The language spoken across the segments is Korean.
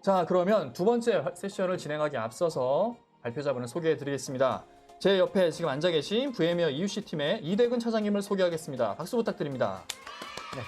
자, 그러면 두 번째 세션을 진행하기 앞서서 발표자분을 소개해 드리겠습니다. 제 옆에 지금 앉아 계신 VM웨어 EUC 팀의 이대근 차장님을 소개하겠습니다. 박수 부탁드립니다. 네.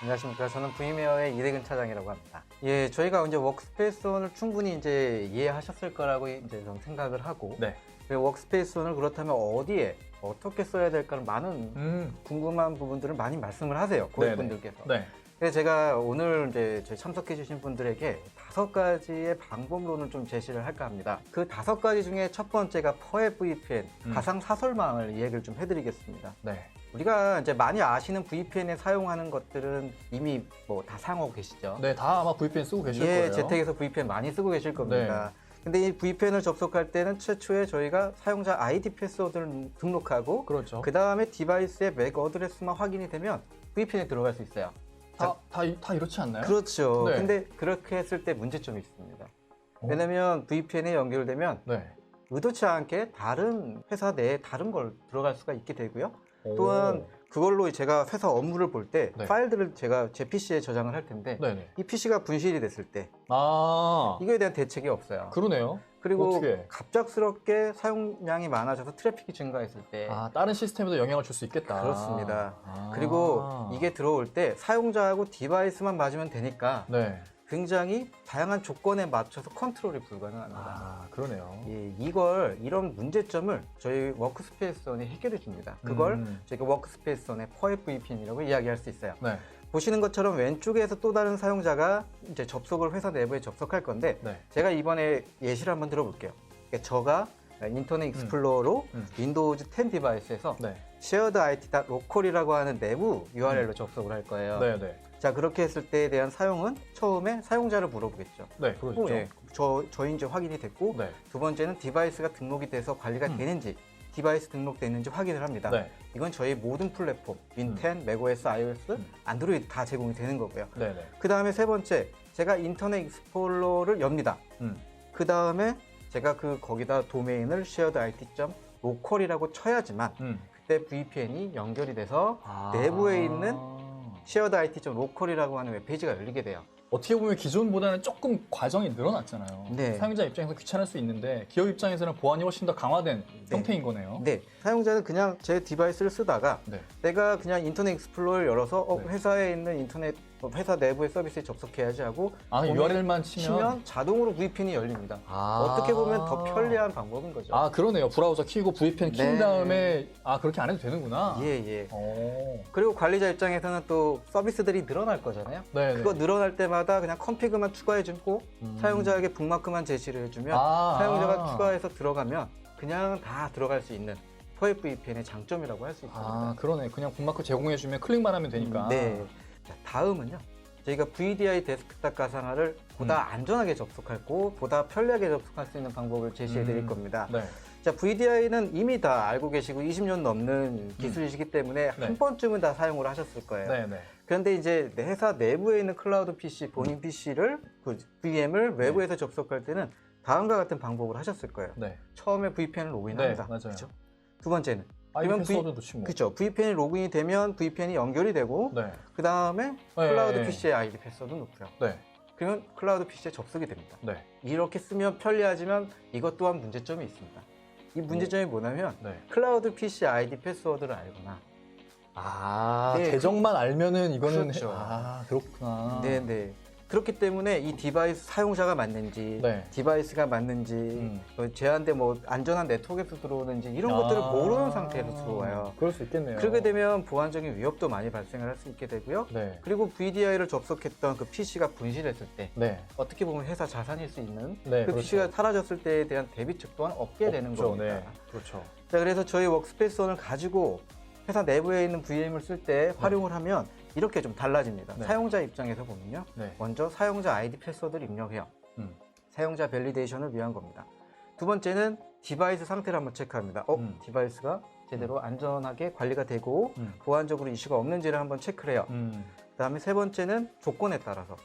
안녕하십니까. 저는 VM웨어의 이대근 차장이라고 합니다. 예, 저희가 이제 워크스페이스원을 충분히 이제 이해하셨을 거라고 이제 좀 생각을 하고, 네. 워크스페이스원을 그렇다면 어디에 어떻게 써야 될까는 많은 궁금한 부분들을 많이 말씀을 하세요. 고객분들께서. 네. 그래서 제가 오늘 이제 저희 참석해주신 분들에게 5가지의 방법론을 좀 제시를 할까 합니다. 그 5가지 중에 첫 번째가 퍼의 VPN, 가상 사설망을 얘기를 좀 해드리겠습니다. 네. 우리가 이제 많이 아시는 VPN에 사용하는 것들은 이미 뭐 다 사용하고 계시죠. 네, 다 아마 VPN 쓰고 계실 예, 거예요. 재택에서 VPN 많이 쓰고 계실 겁니다. 근데 이 VPN을 접속할 때는 최초에 저희가 사용자 아이디 패스워드를 등록하고, 그렇죠. 그 다음에 디바이스의 맥 어드레스만 확인이 되면 VPN에 들어갈 수 있어요. 다 이렇지 않나요? 그렇죠. 네. 근데 그렇게 했을 때 문제점이 있습니다. 왜냐면 VPN에 연결되면 네. 의도치 않게 다른 회사 내에 다른 걸 들어갈 수가 있게 되고요. 또한 그걸로 제가 회사 업무를 볼 때 네. 파일들을 제가 제 PC에 저장을 할 텐데, 네네. 이 PC가 분실이 됐을 때 아, 이거에 대한 대책이 없어요. 그러네요. 그리고 어떻게? 갑작스럽게 사용량이 많아져서 트래픽이 증가했을 때, 아, 다른 시스템에도 영향을 줄 수 있겠다. 그렇습니다. 아. 그리고 이게 들어올 때 사용자하고 디바이스만 맞으면 되니까 네. 굉장히 다양한 조건에 맞춰서 컨트롤이 불가능합니다. 아, 그러네요. 예, 이런 문제점을 저희 워크스페이스원이 해결해 줍니다. 그걸 저희가 워크스페이스원의 퍼의 VPN이라고 이야기할 수 있어요. 네. 보시는 것처럼 왼쪽에서 또 다른 사용자가 이제 접속을 회사 내부에 접속할 건데, 네. 제가 이번에 예시를 한번 들어볼게요. 그러니까 저가 인터넷 익스플로러로 윈도우즈 10 디바이스에서 네. shared IT.local이라고 하는 내부 URL로 접속을 할 거예요. 네, 네. 자, 그렇게 했을 때에 대한 사용은 처음에 사용자를 물어보겠죠. 네, 그렇죠. 예, 저인지 확인이 됐고, 네. 두 번째는 디바이스가 등록이 돼서 관리가 되는지, 디바이스 등록됐는지 확인을 합니다. 네. 이건 저희 모든 플랫폼, 윈10, 맥OS, iOS, 안드로이드 다 제공이 되는 거고요. 네, 네. 그 다음에 세 번째, 제가 인터넷 익스플로러를 엽니다. 그 다음에 제가 거기다 도메인을 shared IT.local이라고 쳐야지만 그때 VPN이 연결이 돼서 내부에 있는 shared IT.local이라고 하는 웹페이지가 열리게 돼요. 어떻게 보면 기존보다는 조금 과정이 늘어났잖아요. 네. 사용자 입장에서 귀찮을 수 있는데 기업 입장에서는 보안이 훨씬 더 강화된 형태인 거네요. 네, 사용자는 그냥 제 디바이스를 쓰다가 네. 내가 그냥 인터넷 익스플로러를 열어서 네. 회사에 있는 인터넷 회사 내부의 서비스에 접속해야지 하고, URL만 치면 자동으로 VPN이 열립니다. 아. 어떻게 보면 더 편리한 방법인 거죠. 아, 그러네요. 브라우저 키고 VPN 킨 네. 다음에 그렇게 안 해도 되는구나. 예. 오. 그리고 관리자 입장에서는 또 서비스들이 늘어날 거잖아요. 네, 그거 네. 늘어날 때마다 그냥 컨피그만 추가해주고 사용자에게 북마크만 제시를 해주면 사용자가 추가해서 들어가면 그냥 다 들어갈 수 있는 퍼의 VPN의 장점이라고 할 수 있습니다. 그러네. 그냥 북마크 제공해주면 클릭만 하면 되니까. 네. 자, 다음은요. 저희가 VDI 데스크탑 가상화를 보다 안전하게 접속하고 보다 편리하게 접속할 수 있는 방법을 제시해 드릴 겁니다. 네. 자, VDI는 이미 다 알고 계시고 20년 넘는 기술이시기 때문에 한 번쯤은 다 사용을 하셨을 거예요. 네, 네. 그런데 이제 회사 내부에 있는 클라우드 PC, 본인 PC를, VM을 외부에서 접속할 때는 다음과 같은 방법을 하셨을 거예요. 네. 처음에 VPN을 로그인합니다. 네, 맞아요. 그렇죠? 두 번째는 그러면 패스워드도 치고. 그렇죠. VPN이 로그인이 되면 VPN이 연결이 되고, 네. 그 다음에 클라우드 PC의 아이디 패스워드 넣고요. 네. 그러면 클라우드 PC에 접속이 됩니다. 네. 이렇게 쓰면 편리하지만 이것 또한 문제점이 있습니다. 이 문제점이 뭐냐면 네. 클라우드 PC 아이디 패스워드를 알거나, 네, 계정만 알면은 이거는 그렇죠. 그렇구나. 네네. 그렇기 때문에 이 디바이스 사용자가 맞는지, 네. 디바이스가 맞는지, 제한돼 뭐 안전한 네트워크에서 들어오는지 이런 것들을 모르는 상태에서 들어와요. 그럴 수 있겠네요. 그렇게 되면 보안적인 위협도 많이 발생을 할 수 있게 되고요. 네. 그리고 VDI를 접속했던 그 PC가 분실했을 때, 네. 어떻게 보면 회사 자산일 수 있는 네, 그 그렇죠. PC가 사라졌을 때에 대한 대비책 또한 없게 되는 없죠. 겁니다. 네. 그렇죠. 자, 그래서 저희 워크스페이스원을 가지고 회사 내부에 있는 VM을 쓸 때 활용을 하면 이렇게 좀 달라집니다. 네. 사용자 입장에서 보면요. 네. 먼저 사용자 아이디 패스워드를 입력해요. 사용자 밸리데이션을 위한 겁니다. 두 번째는 디바이스 상태를 한번 체크합니다. 디바이스가 제대로 안전하게 관리가 되고 보안적으로 이슈가 없는지를 한번 체크를 해요. 그 다음에 세 번째는 조건에 따라서.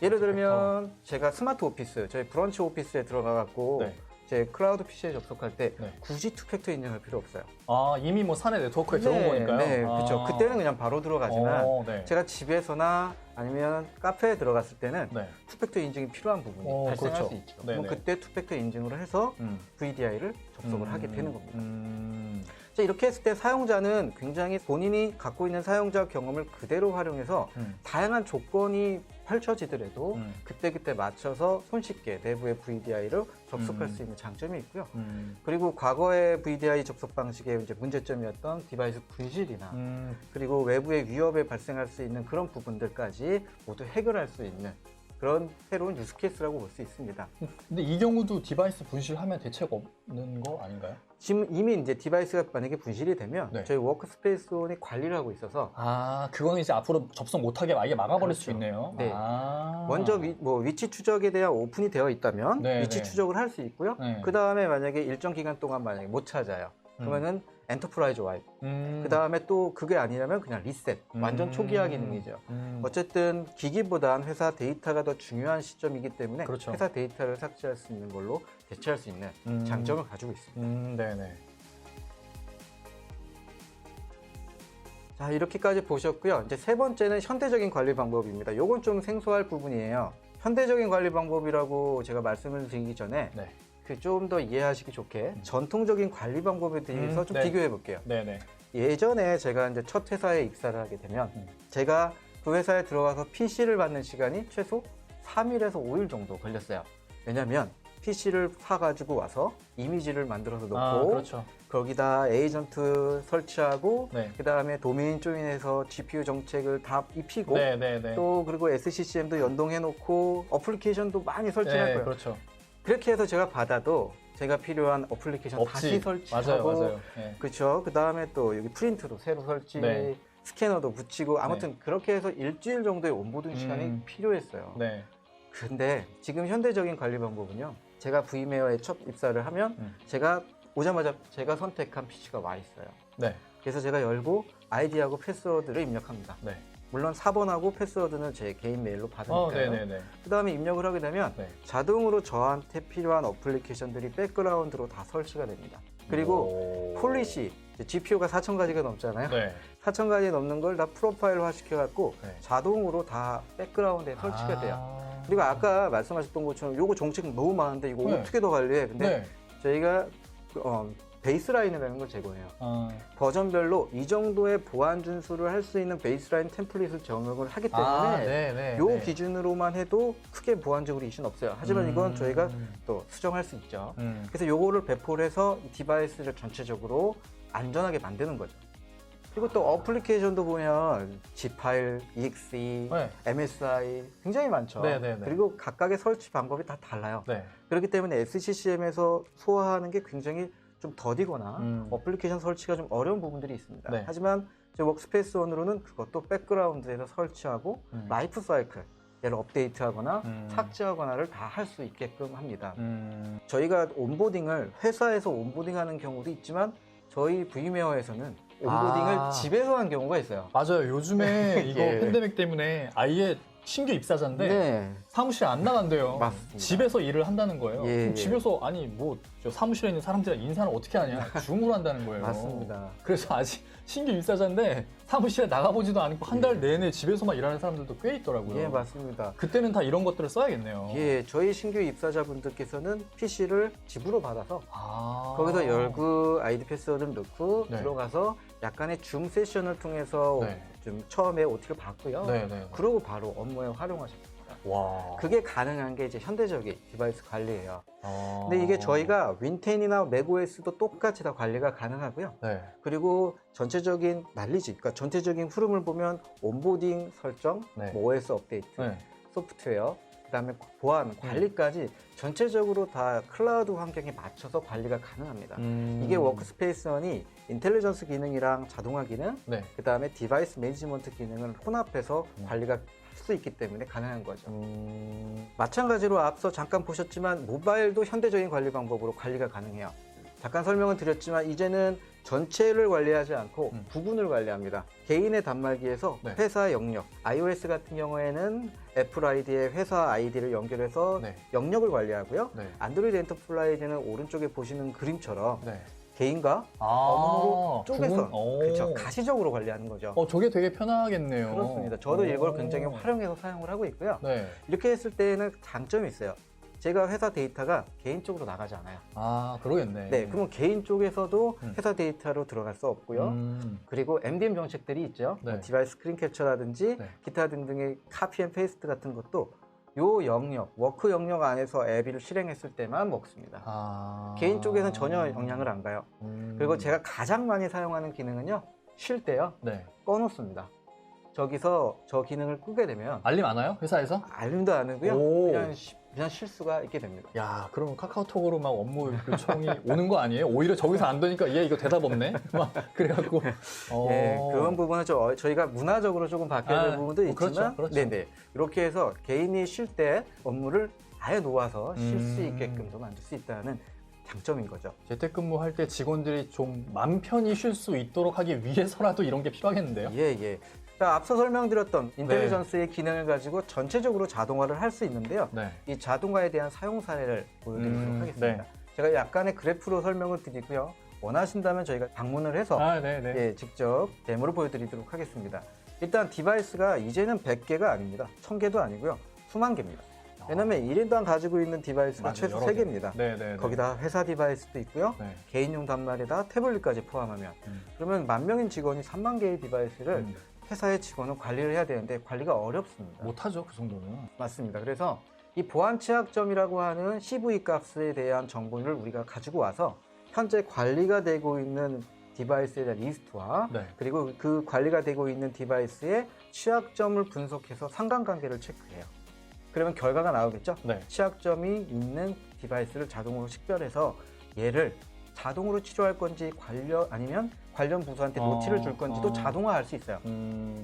예를 들면 제가 스마트 오피스, 저희 브런치 오피스에 들어가 갖고 네. 제 클라우드 PC에 접속할 때 네. 굳이 투팩터 인증할 필요 없어요. 아, 이미 뭐 사내 네트워크에 들어온 거니까요. 네, 아. 그렇죠. 그때는 그냥 바로 들어가지만 네. 제가 집에서나 아니면 카페에 들어갔을 때는 네. 투팩터 인증이 필요한 부분이 발생할 그렇죠. 수 있죠. 네네. 그럼 그때 투팩터 인증으로 해서 VDI를 접속을 하게 되는 겁니다. 자, 이렇게 했을 때 사용자는 굉장히 본인이 갖고 있는 사용자 경험을 그대로 활용해서 다양한 조건이 펼쳐지더라도 그때그때 맞춰서 손쉽게 내부의 VDI로 접속할 수 있는 장점이 있고요. 그리고 과거의 VDI 접속 방식의 이제 문제점이었던 디바이스 분실이나 그리고 외부의 위협에 발생할 수 있는 그런 부분들까지 모두 해결할 수 있는 그런 새로운 유스케이스라고 볼 수 있습니다. 근데 이 경우도 디바이스 분실하면 대책 없는 거 아닌가요? 지금 이미 이제 디바이스가 만약에 분실이 되면 네. 저희 워크스페이스원이 관리를 하고 있어서 그거는 이제 앞으로 접속 못하게 아예 막아버릴 수 그렇죠. 있네요. 네. 먼저 위치 추적에 대한 오픈이 되어 있다면 네, 위치 네. 추적을 할 수 있고요. 네. 그 다음에 만약에 일정 기간 동안 만약에 못 찾아요. 그러면은 엔터프라이즈 와이프. 그 다음에 또 그게 아니라면 그냥 리셋. 완전 초기화 기능이죠. 어쨌든 기기보단 회사 데이터가 더 중요한 시점이기 때문에 그렇죠. 회사 데이터를 삭제할 수 있는 걸로 대체할 수 있는 장점을 가지고 있습니다. 네네. 자, 이렇게까지 보셨고요. 이제 세 번째는 현대적인 관리 방법입니다. 요건 좀 생소할 부분이에요. 현대적인 관리 방법이라고 제가 말씀을 드리기 전에 네. 그 좀 더 이해하시기 좋게 전통적인 관리 방법에 대해서 좀 네. 비교해 볼게요. 네네. 예전에 제가 이제 첫 회사에 입사를 하게 되면 제가 그 회사에 들어가서 PC를 받는 시간이 최소 3일에서 5일 정도 걸렸어요. 왜냐면 PC를 사가지고 와서 이미지를 만들어서 놓고 그렇죠. 거기다 에이전트 설치하고 네. 그 다음에 도메인 조인해서 GPU 정책을 다 입히고 네네네. 또 그리고 SCCM도 연동해 놓고 어플리케이션도 많이 설치할 거예요. 그렇죠. 그렇게 해서 제가 받아도 제가 필요한 어플리케이션 다시 설치하고 맞아요. 네. 그렇죠. 그 다음에 또 여기 프린트도 새로 설치, 네. 스캐너도 붙이고 아무튼 그렇게 해서 일주일 정도의 온보딩 시간이 필요했어요. 네. 근데 지금 현대적인 관리 방법은요. 제가 V메어에 첫 입사를 하면 제가 오자마자 제가 선택한 PC가 와 있어요. 네. 그래서 제가 열고 아이디하고 패스워드를 입력합니다. 네. 물론 4번하고 패스워드는 제 개인 메일로 받으니까요. 네네네. 그 다음에 입력을 하게 되면 네. 자동으로 저한테 필요한 어플리케이션들이 백그라운드로 다 설치가 됩니다. 그리고 폴리시, GPU가 4,000가지가 넘잖아요. 네. 4,000가지 넘는 걸 다 프로파일로 시켜갖고 네. 자동으로 다 백그라운드에 설치가 돼요. 그리고 아까 말씀하셨던 것처럼 요거 정책 너무 많은데 이거 네. 어떻게 더 관리해? 근데 네. 저희가 베이스라인이라는 걸 제공해요. 버전별로 이 정도의 보안 준수를 할 수 있는 베이스라인 템플릿을 적용을 하기 때문에 요 기준으로만 해도 크게 보안적으로 이슈는 없어요. 하지만 이건 저희가 또 수정할 수 있죠. 그래서 요거를 배포를 해서 이 디바이스를 전체적으로 안전하게 만드는 거죠. 그리고 또 어플리케이션도 보면 G파일, EXE, 네. MSI 굉장히 많죠. 네네네. 그리고 각각의 설치 방법이 다 달라요. 네. 그렇기 때문에 SCCM에서 소화하는 게 굉장히 좀 더디거나 어플리케이션 설치가 좀 어려운 부분들이 있습니다. 네. 하지만 저 워크스페이스 원으로는 그것도 백그라운드에서 설치하고 라이프 사이클, 얘를 업데이트하거나 삭제하거나를 다 할 수 있게끔 합니다. 저희가 온보딩을 회사에서 온보딩하는 경우도 있지만 저희 V메어에서는 온보딩을 집에서 한 경우가 있어요. 맞아요. 요즘에 이거 예. 팬데믹 때문에 아예 신규 입사자인데 네. 사무실에 안 나간대요. 맞습니다. 집에서 일을 한다는 거예요. 예, 그럼 예. 집에서 아니 뭐 저 사무실에 있는 사람들이랑 인사를 어떻게 하냐? 줌으로 한다는 거예요. 맞습니다. 그래서 아직 신규 입사자인데 사무실에 나가보지도 않고 한 달 내내 집에서만 일하는 사람들도 꽤 있더라고요. 예, 맞습니다. 그때는 다 이런 것들을 써야겠네요. 예, 저희 신규 입사자분들께서는 PC를 집으로 받아서 아. 거기서 열고 아이디 패스워드를 넣고 네. 들어가서 약간의 줌 세션을 통해서 네. 좀 처음에 OT를 받고요. 네네. 그러고 바로 업무에 활용하셨습니다. 와. 그게 가능한 게 이제 현대적인 디바이스 관리예요. 아. 근데 이게 저희가 윈10이나 맥OS도 똑같이 다 관리가 가능하고요. 네. 그리고 전체적인 난리지, 그러니까 전체적인 흐름을 보면 온보딩 설정, 네. 뭐 OS 업데이트, 네. 소프트웨어, 그다음에 보안, 관리까지 전체적으로 다 클라우드 환경에 맞춰서 관리가 가능합니다. 이게 워크스페이스원이 인텔리전스 기능이랑 자동화 기능, 네. 그다음에 디바이스 매니지먼트 기능을 혼합해서 관리가 할 수 있기 때문에 가능한 거죠. 마찬가지로 앞서 잠깐 보셨지만 모바일도 현대적인 관리 방법으로 관리가 가능해요. 잠깐 설명을 드렸지만 이제는 전체를 관리하지 않고 부분을 관리합니다. 개인의 단말기에서 네. 회사 영역, iOS 같은 경우에는 애플 아이디에 회사 아이디를 연결해서 네. 영역을 관리하고요. 네. 안드로이드 엔터프라이즈는 오른쪽에 보시는 그림처럼 네. 개인과 업무로 쪼개서 그렇죠. 가시적으로 관리하는 거죠. 저게 되게 편하겠네요. 그렇습니다. 저도 이걸 오. 굉장히 활용해서 사용을 하고 있고요. 네. 이렇게 했을 때는 장점이 있어요. 제가 회사 데이터가 개인 쪽으로 나가지 않아요. 그러겠네. 네, 그러면 개인 쪽에서도 음. 회사 데이터로 들어갈 수 없고요. 그리고 MDM 정책들이 있죠. 네. 뭐 디바이스 스크린 캡처라든지 네. 기타 등등의 카피 앤 페이스트 같은 것도 요 영역, 워크 영역 안에서 앱을 실행했을 때만 먹습니다. 개인 쪽에서는 전혀 영향을 안 가요. 그리고 제가 가장 많이 사용하는 기능은요. 쉴 때요. 네. 꺼놓습니다. 저기서 저 기능을 끄게 되면 알림 안 와요? 회사에서? 알림도 안 오고요. 오. 그냥 쉴 수가 있게 됩니다. 야, 그러면 카카오톡으로 막 업무 요청이 오는 거 아니에요? 오히려 저기서 안 되니까 얘 이거 대답 없네? 막 그래갖고. 예, 그런 부분은 저희가 문화적으로 조금 바뀌어야 될 부분도 있지만, 그렇죠. 네네. 이렇게 해서 개인이 쉴 때 업무를 아예 놓아서 쉴 수 있게끔도 만들 수 있다는 장점인 거죠. 재택근무할 때 직원들이 좀 맘 편히 쉴 수 있도록 하기 위해서라도 이런 게 필요하겠는데요? 예. 자, 앞서 설명드렸던 인텔리전스의 기능을 가지고 전체적으로 자동화를 할 수 있는데요. 네. 이 자동화에 대한 사용 사례를 보여드리도록 하겠습니다. 네. 제가 약간의 그래프로 설명을 드리고요. 원하신다면 저희가 방문을 해서 네네. 예, 직접 데모를 보여드리도록 하겠습니다. 일단 디바이스가 이제는 100개가 아닙니다. 1000개도 아니고요. 수만 개입니다. 왜냐면 1인당 가지고 있는 디바이스가 맞아요, 최소 여러 3개입니다. 네네. 거기다 회사 디바이스도 있고요. 네. 개인용 단말에다 태블릿까지 포함하면 그러면 10,000명인 직원이 3만 개의 디바이스를 회사의 직원은 관리를 해야 되는데 관리가 어렵습니다. 못하죠, 그 정도는. 맞습니다. 그래서 이 보안 취약점이라고 하는 CV 값에 대한 정보를 우리가 가지고 와서 현재 관리가 되고 있는 디바이스에 대한 리스트와 네. 그리고 그 관리가 되고 있는 디바이스의 취약점을 분석해서 상관관계를 체크해요. 그러면 결과가 나오겠죠? 네. 취약점이 있는 디바이스를 자동으로 식별해서 얘를 자동으로 치료할 건지 아니면 관련 부서한테 노티를 줄 건지도 자동화할 수 있어요.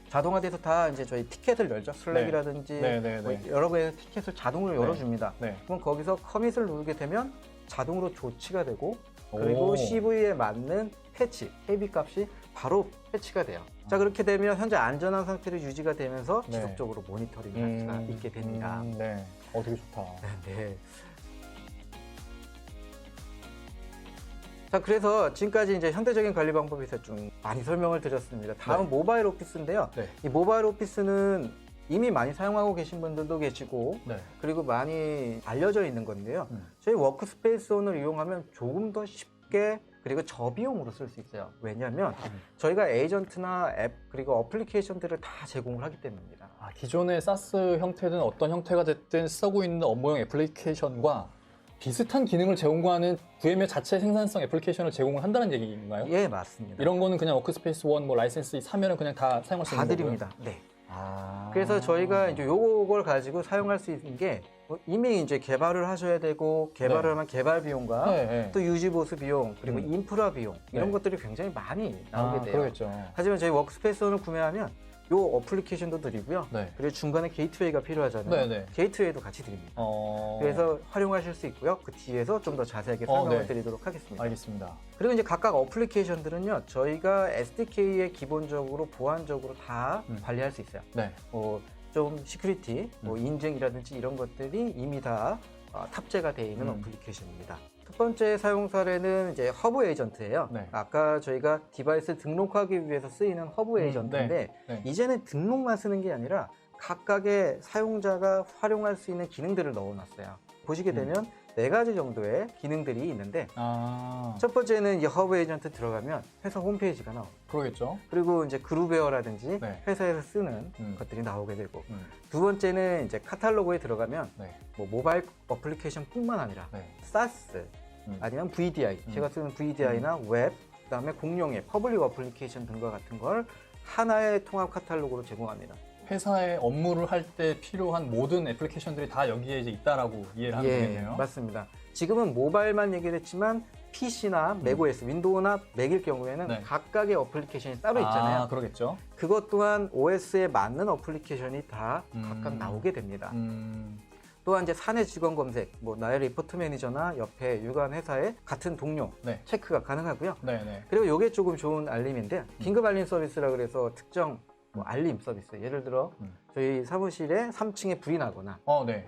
자동화돼서 다 이제 저희 티켓을 열죠. 슬랙이라든지 뭐 여러 개의 티켓을 자동으로 열어줍니다. 네. 그럼 거기서 커밋을 누르게 되면 자동으로 조치가 되고 그리고 CV에 맞는 패치, KB 값이 바로 패치가 돼요. 자, 그렇게 되면 현재 안전한 상태로 유지가 되면서 지속적으로 모니터링할 수가 있게 됩니다. 네. 되게 좋다. 네. 자, 그래서 지금까지 이제 현대적인 관리 방법에 대해서 좀 많이 설명을 드렸습니다. 다음 모바일 오피스인데요. 네. 이 모바일 오피스는 이미 많이 사용하고 계신 분들도 계시고 그리고 많이 알려져 있는 건데요. 저희 워크스페이스온을 이용하면 조금 더 쉽게 그리고 저비용으로 쓸 수 있어요. 왜냐하면 저희가 에이전트나 앱 그리고 어플리케이션들을 다 제공을 하기 때문입니다. 기존의 사스 형태든 어떤 형태가 됐든 쓰고 있는 업무용 애플리케이션과 비슷한 기능을 제공하는 VMware 자체 생산성 애플리케이션을 제공을 한다는 얘기인가요? 예, 맞습니다. 이런 거는 그냥 워크스페이스 원 뭐 라이센스 사면은 그냥 다 사용할 수 있는 거고요? 다 드립니다. 네. 그래서 저희가 이제 요걸 가지고 사용할 수 있는 게 이미 이제 개발을 하셔야 되고 개발을 하면 개발 비용과 또 유지 보수 비용 그리고 인프라 비용 이런 것들이 굉장히 많이 나오게 돼요. 그러겠죠. 하지만 저희 워크스페이스원을 구매하면 요 어플리케이션도 드리고요. 그리고 중간에 게이트웨이가 필요하잖아요. 게이트웨이도 같이 드립니다. 그래서 활용하실 수 있고요. 그 뒤에서 좀 더 자세하게 설명을 드리도록 하겠습니다. 알겠습니다. 그리고 이제 각각 어플리케이션들은요. 저희가 SDK에 기본적으로 보안적으로 다 관리할 수 있어요. 좀 시큐리티, 인증이라든지 이런 것들이 이미 다 탑재가 되어 있는 어플리케이션입니다. 첫 번째 사용 사례는 이제 허브 에이전트예요. 아까 저희가 디바이스 등록하기 위해서 쓰이는 허브 에이전트인데 이제는 등록만 쓰는 게 아니라 각각의 사용자가 활용할 수 있는 기능들을 넣어놨어요. 보시게 되면 4가지 정도의 기능들이 있는데 첫 번째는 이 허브 에이전트 들어가면 회사 홈페이지가 나옵니다. 그러겠죠. 그리고 이제 그룹웨어라든지 회사에서 쓰는 것들이 나오게 되고 두 번째는 이제 카탈로그에 들어가면 뭐 모바일 어플리케이션뿐만 아니라 사스 아니면 VDI 제가 쓰는 VDI나 웹 그다음에 공용의 퍼블릭 어플리케이션 등과 같은 걸 하나의 통합 카탈로그로 제공합니다. 회사의 업무를 할 때 필요한 모든 애플리케이션들이 다 여기에 이제 있다라고 이해를 하면 되겠네요. 맞습니다. 지금은 모바일만 얘기를 했지만 PC나 맥OS, 윈도우나 맥일 경우에는 각각의 어플리케이션이 따로 있잖아요. 그러겠죠. 그것 또한 OS에 맞는 어플리케이션이 다 각각 나오게 됩니다. 또한 이제 사내 직원 검색, 뭐 나의 리포트 매니저나 옆에 유관 회사의 같은 동료 네. 체크가 가능하고요. 네네. 그리고 이게 조금 좋은 알림인데 긴급 알림 서비스라 그래서 특정 뭐 알림 서비스, 예를 들어 저희 사무실에 3층에 불이 나거나 네.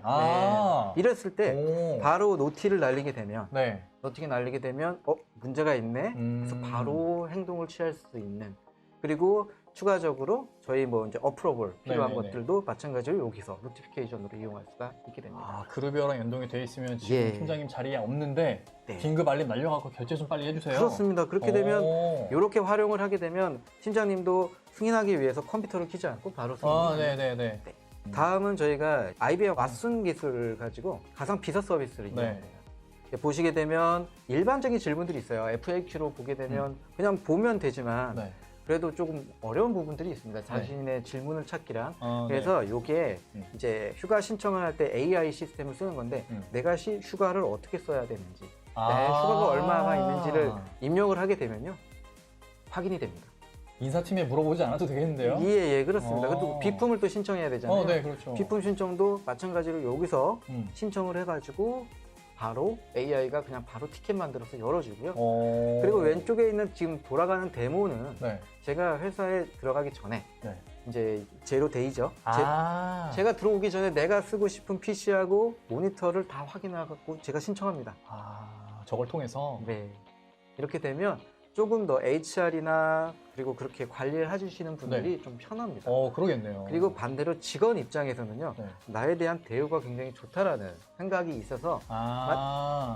이랬을 때 오. 바로 노티를 날리게 되면 네. 노티가 날리게 되면 문제가 있네. 그래서 바로 행동을 취할 수 있는. 그리고 추가적으로 저희 뭐 이제 어프로벌 필요한 네네네. 것들도 마찬가지로 여기서 노티피케이션으로 이용할 수가 있게 됩니다. 그룹이랑 연동이 돼 있으면 지금 예. 팀장님 자리에 없는데 네. 긴급 알림 날려갖고 결제 좀 빨리 해주세요. 그렇습니다. 그렇게 되면 오. 이렇게 활용을 하게 되면 팀장님도 승인하기 위해서 컴퓨터를 켜지 않고 바로 승인합니다. 네네네. 다음은 저희가 IBM 왓슨 기술을 가지고 가상 비서 서비스를 이용해요. 보시게 되면 일반적인 질문들이 있어요. FAQ로 보게 되면 그냥 보면 되지만 네. 그래도 조금 어려운 부분들이 있습니다. 자신의 질문을 찾기란. 네. 그래서 이게 이제 휴가 신청을 할 때 AI 시스템을 쓰는 건데 내가 휴가를 어떻게 써야 되는지 내 휴가가 얼마나 있는지를 입력을 하게 되면요. 확인이 됩니다. 인사팀에 물어보지 않아도 되겠는데요? 예, 그렇습니다. 그리고 비품을 또 신청해야 되잖아요. 네, 그렇죠. 비품 신청도 마찬가지로 여기서 신청을 해가지고 바로 AI가 그냥 바로 티켓 만들어서 열어주고요. 그리고 왼쪽에 있는 지금 돌아가는 데모는 제가 회사에 들어가기 전에 이제 제로 데이죠. 제가 들어오기 전에 내가 쓰고 싶은 PC하고 모니터를 다 확인해갖고 제가 신청합니다. 저걸 통해서? 네. 이렇게 되면 조금 더 HR이나 그리고 그렇게 관리를 해주시는 분들이 좀 편합니다. 그러겠네요. 그리고 반대로 직원 입장에서는요, 나에 대한 대우가 굉장히 좋다라는 생각이 있어서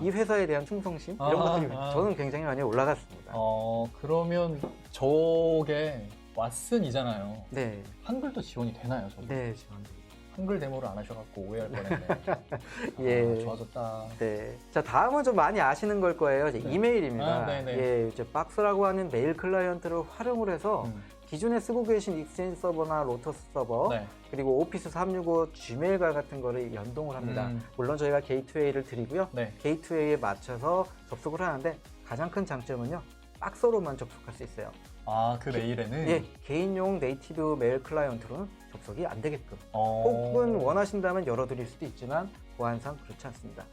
이 회사에 대한 충성심 이런 것들이 저는 굉장히 많이 올라갔습니다. 그러면 저게 왓슨이잖아요. 네. 한글도 지원이 되나요? 저도? 네, 지원됩니다. 한글 데모를 안 하셔갖고 오해할 뻔했네. 예. 좋아졌다. 네. 자, 다음은 좀 많이 아시는 걸 거예요. 이제 이메일입니다. 예, 이제 박스라고 하는 메일 클라이언트를 활용을 해서 기존에 쓰고 계신 익스체인지 서버나 로터스 서버 그리고 오피스 365 지메일과 같은 거를 연동을 합니다. 물론 저희가 게이트웨이를 드리고요. 게이트웨이에 맞춰서 접속을 하는데 가장 큰 장점은요. 박스로만 접속할 수 있어요. 그 메일에는? 예, 개인용 네이티브 메일 클라이언트로는 접속이 안 되게끔. 혹은 원하신다면 열어드릴 수도 있지만 보안상 그렇지 않습니다.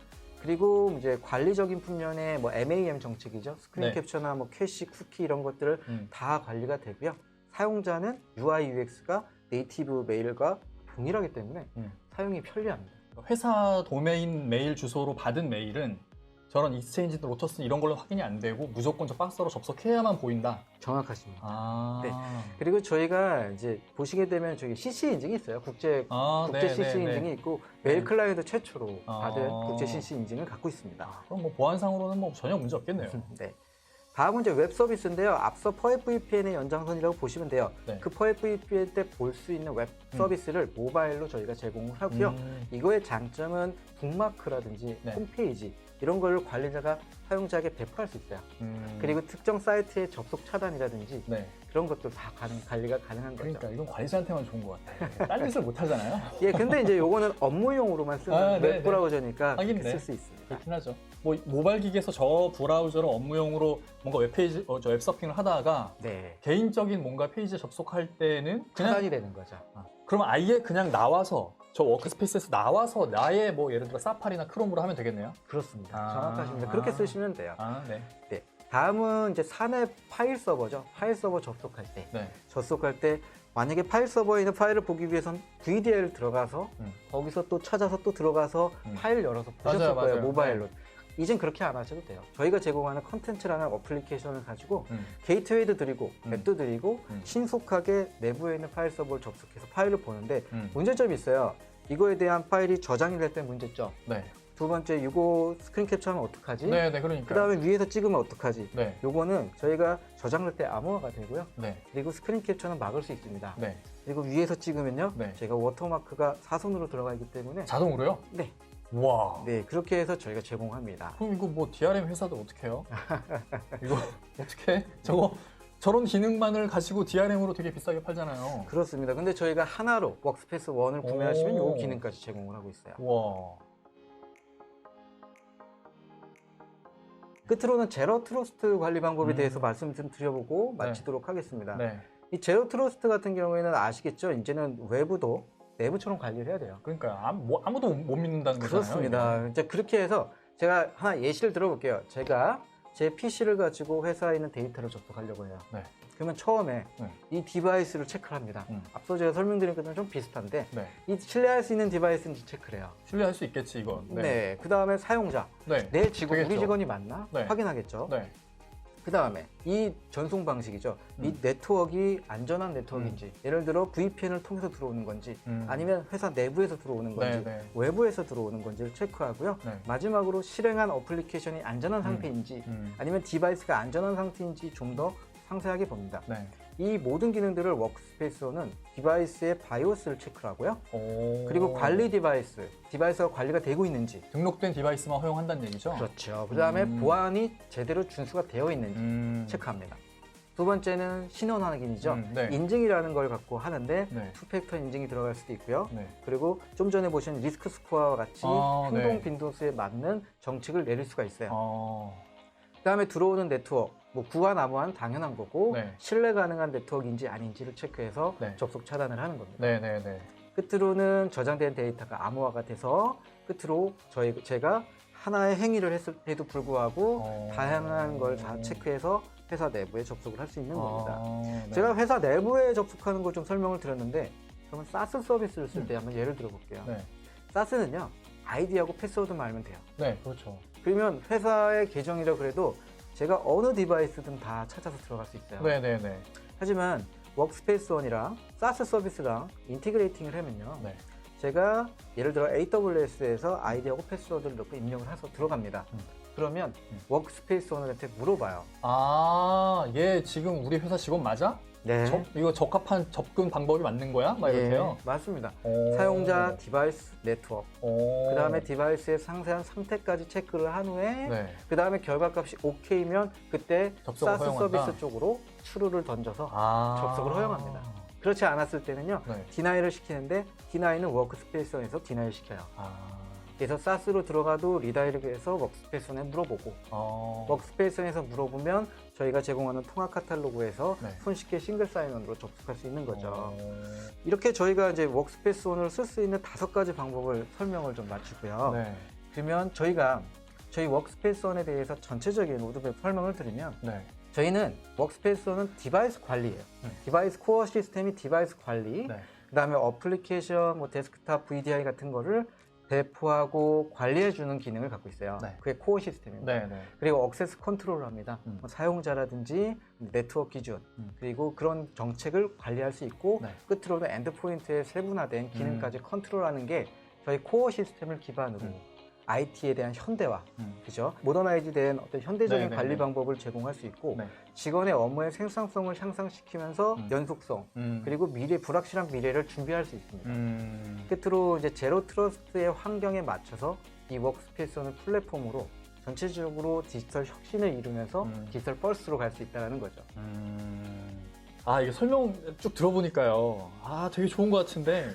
그리고 이제 관리적인 측면의 뭐 MAM 정책이죠. 스크린 캡처나 뭐 캐시, 쿠키 이런 것들을 다 관리가 되고요. 사용자는 UI, UX가 네이티브 메일과 동일하기 때문에 사용이 편리합니다. 회사 도메인 메일 주소로 받은 메일은 저런 익스체인지, 로터스 이런 걸로 확인이 안 되고 무조건 저 박스로 접속해야만 보인다. 정확하십니다. 네. 그리고 저희가 이제 보시게 되면 저기 CC 인증이 있어요. 국제 CC 인증이 있고 메일 클라이언트 최초로 받은 국제 CC 인증을 갖고 있습니다. 그럼 뭐 보안상으로는 뭐 전혀 문제 없겠네요. 네. 다음은 이제 웹 서비스인데요. 앞서 퍼FVPN의 연장선이라고 보시면 돼요. 그 퍼FVPN 때 볼 수 있는 웹 서비스를 모바일로 저희가 제공을 하고요. 이거의 장점은 북마크라든지 홈페이지 이런 걸 관리자가 사용자에게 배포할 수 있어요. 그리고 특정 사이트의 접속 차단이라든지 그런 것도 다 관리가 가능한 거죠. 그러니까 이건 관리자한테만 좋은 것 같아요. 딴 짓을 못 하잖아요. 예, 근데 이제 요거는 업무용으로만 쓰는 웹 브라우저니까 쓸 수 있습니다. 그렇긴 하죠. 뭐 모바일 기기에서 저 브라우저로 업무용으로 뭔가 웹페이지, 웹 서핑을 하다가 개인적인 뭔가 페이지에 접속할 때는 그냥 차단이 되는 거죠. 그럼 아예 그냥 나와서 저 워크스페이스에서 나와서 나의 뭐 예를 들어 사파리나 크롬으로 하면 되겠네요? 그렇습니다. 정확하십니다. 그렇게 쓰시면 돼요. 네. 다음은 이제 사내 파일 서버죠. 파일 서버 접속할 때 만약에 파일 서버에 있는 파일을 보기 위해선 VDL 들어가서 거기서 또 찾아서 또 들어가서 파일을 열어서 보셨을 거예요. 모바일로. 이젠 그렇게 안 하셔도 돼요. 저희가 제공하는 컨텐츠라는 어플리케이션을 가지고 게이트웨이도 드리고 앱도 드리고 신속하게 내부에 있는 파일 서버를 접속해서 파일을 보는데 문제점이 있어요. 이거에 대한 파일이 저장이 될 때 문제점. 두 번째, 이거 스크린 캡처하면 어떡하지? 그러니까. 그 다음에 위에서 찍으면 어떡하지? 요거는 저희가 저장할 때 암호화가 되고요. 그리고 스크린 캡처는 막을 수 있습니다. 그리고 위에서 찍으면요. 저희가 워터마크가 사선으로 들어가 있기 때문에 자동으로요? 네. 와. 네, 그렇게 해서 저희가 제공합니다. 그럼 이거 뭐 DRM 회사들 어떻게 해요? 이거 어떻게 해? 저런 기능만을 가지고 DRM으로 되게 비싸게 팔잖아요. 그렇습니다. 근데 저희가 하나로 워크스페이스 1을 구매하시면 이 기능까지 제공을 하고 있어요. 와. 끝으로는 제로 트러스트 관리 방법에 대해서 말씀 좀 드려보고 마치도록 하겠습니다. 이 제로 트러스트 같은 경우에는 아시겠죠? 이제는 외부도 내부처럼 관리를 해야 돼요. 그러니까 아무도 못 믿는다는 거잖아요. 그렇습니다. 이제 그렇게 해서 제가 하나 예시를 들어볼게요. 제가 제 PC를 가지고 회사에 있는 데이터를 접속하려고 해요. 네. 그러면 처음에 네. 이 디바이스를 체크를 합니다. 앞서 제가 설명드린 것처럼 좀 비슷한데 네. 이 신뢰할 수 있는 디바이스인지 체크를 해요. 신뢰할 수 있겠지 이건. 네. 그 다음에 사용자. 네. 내 직원, 되겠죠. 우리 직원이 맞나? 네. 확인하겠죠. 네. 그 다음에 이 전송 방식이죠. 이 네트워크가 안전한 네트워크인지, 예를 들어 VPN을 통해서 들어오는 건지, 아니면 회사 내부에서 들어오는 건지, 네. 외부에서 들어오는 건지를 체크하고요. 네. 마지막으로 실행한 어플리케이션이 안전한 상태인지, 아니면 디바이스가 안전한 상태인지 좀 더 상세하게 봅니다. 네. 이 모든 기능들을 워크스페이스로는 디바이스의 바이오스를 체크를 하고요. 그리고 관리 디바이스가 관리가 되고 있는지, 등록된 디바이스만 허용한다는 얘기죠? 그렇죠. 그 다음에 보안이 제대로 준수가 되어 있는지 체크합니다. 두 번째는 신원 확인이죠. 네. 인증이라는 걸 갖고 하는데 네. 투팩터 인증이 들어갈 수도 있고요. 네. 그리고 좀 전에 보신 리스크 스코어와 같이 행동 네. 빈도수에 맞는 정책을 내릴 수가 있어요. 그 다음에 들어오는 네트워크, 뭐 구하나무한 당연한 거고 네. 신뢰 가능한 네트워크인지 아닌지를 체크해서 네. 접속 차단을 하는 겁니다. 네. 끝으로는 저장된 데이터가 암호화가 돼서 끝으로 제가 하나의 행위를 해도 불구하고 다양한 걸 다 체크해서 회사 내부에 접속을 할 수 있는 겁니다. 네. 제가 회사 내부에 접속하는 걸 좀 설명을 드렸는데, 그러면 SaaS 서비스를 쓸 때 한번 예를 들어볼게요. 네. SaaS는요, 아이디하고 패스워드만 알면 돼요. 네, 그렇죠. 그러면 회사의 계정이라 그래도 제가 어느 디바이스든 다 찾아서 들어갈 수 있어요. 네. 하지만 워크스페이스원이랑 SaaS 서비스랑 인티그레이팅을 하면요. 네. 제가 예를 들어 AWS에서 아이디하고 패스워드를 넣고 입력을 해서 들어갑니다. 그러면 워크스페이스 오너한테 물어봐요. 얘 지금 우리 회사 직원 맞아? 네. 이거 적합한 접근 방법이 맞는 거야? 막 이렇게요? 맞습니다. 사용자, 디바이스, 네트워크. 그 다음에 디바이스의 상세한 상태까지 체크를 한 후에 네. 그 다음에 결과값이 OK면 그때 접속을 SaaS 허용한다? 서비스 쪽으로 추루를 던져서 접속을 허용합니다. 그렇지 않았을 때는요. 네. 디나이를 시키는데 디나이는 워크스페이스에서 디나이 시켜요. 그래서 SaaS로 들어가도 리다이렉트해서 워크스페이스에 물어보고 워크스페이스에서 물어보면 저희가 제공하는 통합 카탈로그에서 네. 손쉽게 싱글 사인원으로 접속할 수 있는 거죠. 이렇게 저희가 이제 워크스페이스 원을 쓸 수 있는 5가지 방법을 설명을 좀 마치고요. 네. 그러면 저희 워크스페이스 원에 대해서 전체적인 로드맵 설명을 드리면 네. 저희는 워크스페이스 원은 디바이스 관리예요. 디바이스 코어 시스템이 디바이스 관리, 네. 그다음에 어플리케이션, 뭐 데스크탑, VDI 같은 거를 배포하고 관리해주는 기능을 갖고 있어요. 네. 그게 코어 시스템입니다. 네. 그리고 액세스 컨트롤을 합니다. 뭐 사용자라든지 네트워크 기준, 그리고 그런 정책을 관리할 수 있고 네. 끝으로는 엔드포인트에 세분화된 기능까지 컨트롤하는 게 저희 코어 시스템을 기반으로 IT에 대한 현대화, 그죠? 모더나이즈된 어떤 현대적인 네. 관리 방법을 제공할 수 있고 네. 직원의 업무의 생산성을 향상시키면서 연속성, 그리고 불확실한 미래를 준비할 수 있습니다. 끝으로 이제 제로 트러스트의 환경에 맞춰서 이 워크스페이스는 플랫폼으로 전체적으로 디지털 혁신을 이루면서 디지털 퍼스트로 갈 수 있다는 거죠. 이게 설명 쭉 들어보니까요. 되게 좋은 것 같은데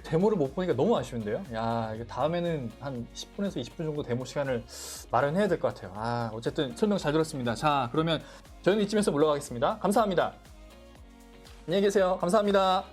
데모를 못 보니까 너무 아쉬운데요. 이거 다음에는 한 10분에서 20분 정도 데모 시간을 마련해야 될 것 같아요. 어쨌든 설명 잘 들었습니다. 자, 그러면 저희는 이쯤에서 물러가겠습니다. 감사합니다. 안녕히 계세요. 감사합니다.